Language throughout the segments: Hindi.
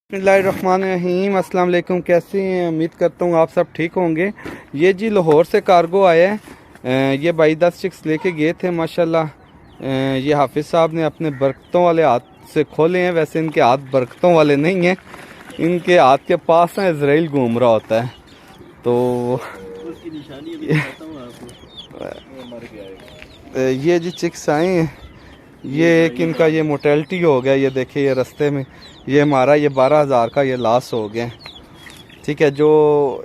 बिस्मिल्लाहिर्रहमानिर्रहीम। अस्सलाम वालेकुम। कैसे हैं? उम्मीद करता हूँ आप सब ठीक होंगे। ये जी लाहौर से कार्गो आया है। ये भाई 10 चिक्स लेके गए थे माशाल्लाह। ये हाफिज़ साहब ने अपने बरकतों वाले हाथ से खोले हैं। वैसे इनके हाथ बरकतों वाले नहीं हैं, इनके हाथ के पास ना इजराइल घूम रहा होता है। तो उसकी निशानी ये जी चिक्स आए हैं। ये एक इनका ये मोटेलिटी हो गया। ये देखिए ये रास्ते में ये हमारा ये 12,000 का ये लॉस हो गया। ठीक है, जो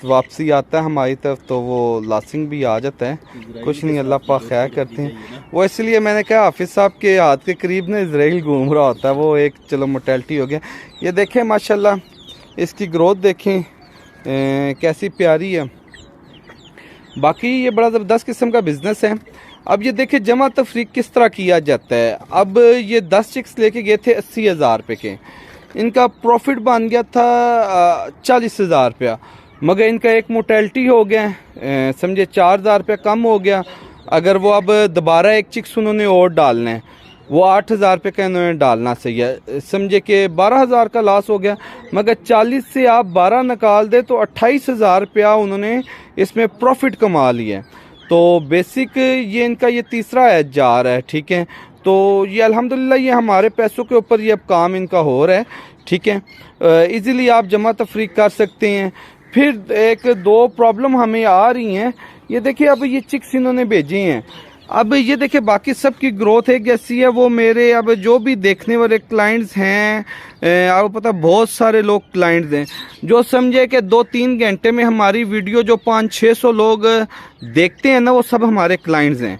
वापसी आता है हमारी तरफ तो वो लॉसिंग भी आ जाता है। कुछ नहीं, अल्लाह पाक खैर करते हैं। वो इसलिए मैंने कहा हाफिज़ साहब के हाथ के करीब ना इजराइल घूम रहा होता है, वो एक चलो मोटेलिटी हो गया। ये देखें माशाल्लाह इसकी ग्रोथ देखें कैसी प्यारी है। बाकी ये बड़ा ज़बरदस्त किस्म का बिज़नेस है। अब ये देखिए जमा तफरीक किस तरह किया जाता है। अब ये 10 चिक्स लेके गए थे 80,000 रुपये के, इनका प्रॉफिट बन गया था 40,000 रुपया, मगर इनका एक मोटेलिटी हो गया, समझे 4,000 रुपया कम हो गया। अगर वो अब दोबारा एक चिक्स उन्होंने और डालना है, वो 8,000 रुपये का इन्होंने डालना सही है, समझे कि 12,000 का लॉस हो गया। मगर 40 से आप 12 निकाल दे तो 28,000 रुपया उन्होंने इसमें प्रॉफिट कमा लिया। तो बेसिक ये इनका ये तीसरा एज जा रहा है। ठीक है, तो ये अल्हम्दुलिल्लाह ये हमारे पैसों के ऊपर ये अब काम इनका हो रहा है। ठीक है, इजीली आप जमा तफरीक कर सकते हैं। फिर एक दो प्रॉब्लम हमें आ रही हैं। ये देखिए अब ये चिक्स इन्होंने भेजे हैं। अब ये देखिए बाकी सब की ग्रोथ एक जैसी है। वो मेरे अब जो भी देखने वाले क्लाइंट्स हैं, आपको पता बहुत सारे लोग क्लाइंट्स हैं जो समझे कि 2-3 घंटे में हमारी वीडियो जो 500-600 लोग देखते हैं ना, वो सब हमारे क्लाइंट्स हैं।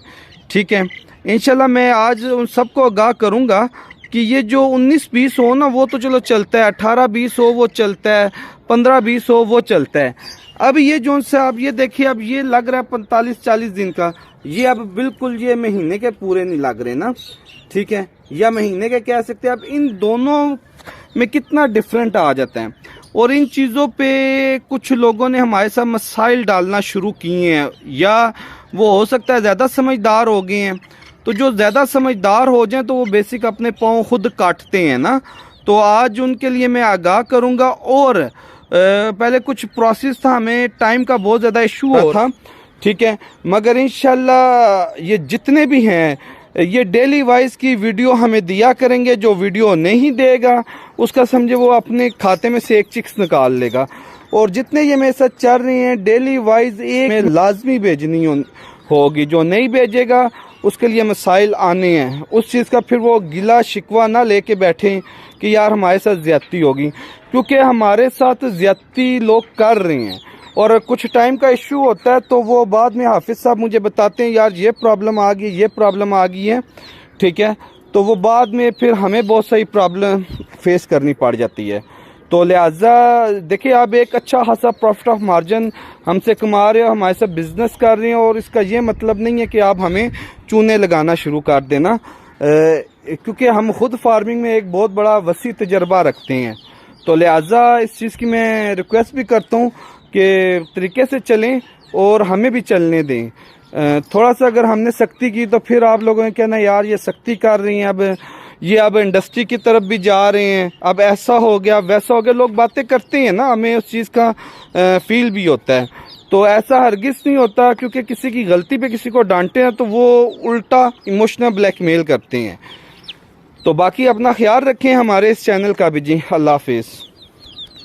ठीक है, इंशाल्लाह मैं आज उन सबको आगाह करूंगा कि ये जो 19-20 हो ना वो तो चलो चलता है, 18-20 हो वो चलता है, 15-20 हो वो चलता है। अब ये जो से आप ये देखिए अब ये लग रहा है 45-40 दिन का, ये अब बिल्कुल ये महीने के पूरे नहीं लग रहे ना। ठीक है, या महीने के कह सकते हैं। अब इन दोनों में कितना डिफरेंट आ जाता है। और इन चीज़ों पे कुछ लोगों ने हमारे साथ मसाइल डालना शुरू किए हैं, या वो हो सकता है ज़्यादा समझदार हो गए हैं। तो जो ज़्यादा समझदार हो जाएं तो वो बेसिक अपने पाँव खुद काटते हैं ना। तो आज उनके लिए मैं आगाह करूँगा। और पहले कुछ प्रोसेस था, हमें टाइम का बहुत ज़्यादा इशू हो था। ठीक है, मगर इंशाल्लाह ये जितने भी हैं ये डेली वाइज की वीडियो हमें दिया करेंगे। जो वीडियो नहीं देगा उसका समझे वो अपने खाते में से एक चिक्स निकाल लेगा। और जितने ये मेरे साथ चल रहे हैं डेली वाइज एक में लाजमी भेजनी होगी। जो नहीं भेजेगा उसके लिए मसाइल आने हैं। उस चीज़ का फिर वो गिला शिकवा ना लेके बैठें कि यार हमारे साथ ज़्यादती होगी, क्योंकि हमारे साथ ज़्यादती लोग कर रहे हैं। और कुछ टाइम का इशू होता है तो वो बाद में हाफिज़ साहब मुझे बताते हैं यार ये प्रॉब्लम आ गई, ये प्रॉब्लम आ गई है। ठीक है, तो वो बाद में फिर हमें बहुत सारी प्रॉब्लम फेस करनी पड़ जाती है। तो लिहाजा देखिए आप एक अच्छा खासा प्रॉफिट ऑफ मार्जिन हमसे कमा रहे हो, हमारे साथ बिजनेस कर रहे हैं। और इसका ये मतलब नहीं है कि आप हमें चूने लगाना शुरू कर देना, क्योंकि हम खुद फार्मिंग में एक बहुत बड़ा वसी तजर्बा रखते हैं। तो लिहाजा इस चीज़ की मैं रिक्वेस्ट भी करता हूँ कि तरीके से चलें और हमें भी चलने दें। थोड़ा सा अगर हमने सख्ती की तो फिर आप लोगों ने कहना यार ये सख्ती कर रही हैं, अब इंडस्ट्री की तरफ भी जा रहे हैं, अब ऐसा हो गया वैसा हो गया। लोग बातें करते हैं ना, हमें उस चीज़ का फील भी होता है। तो ऐसा हरगिज़ नहीं होता, क्योंकि किसी की गलती पे किसी को डांटे हैं तो वो उल्टा इमोशनल ब्लैकमेल करते हैं। तो बाकी अपना ख्याल रखें, हमारे इस चैनल का भी जी। अल्लाह हाफिज़।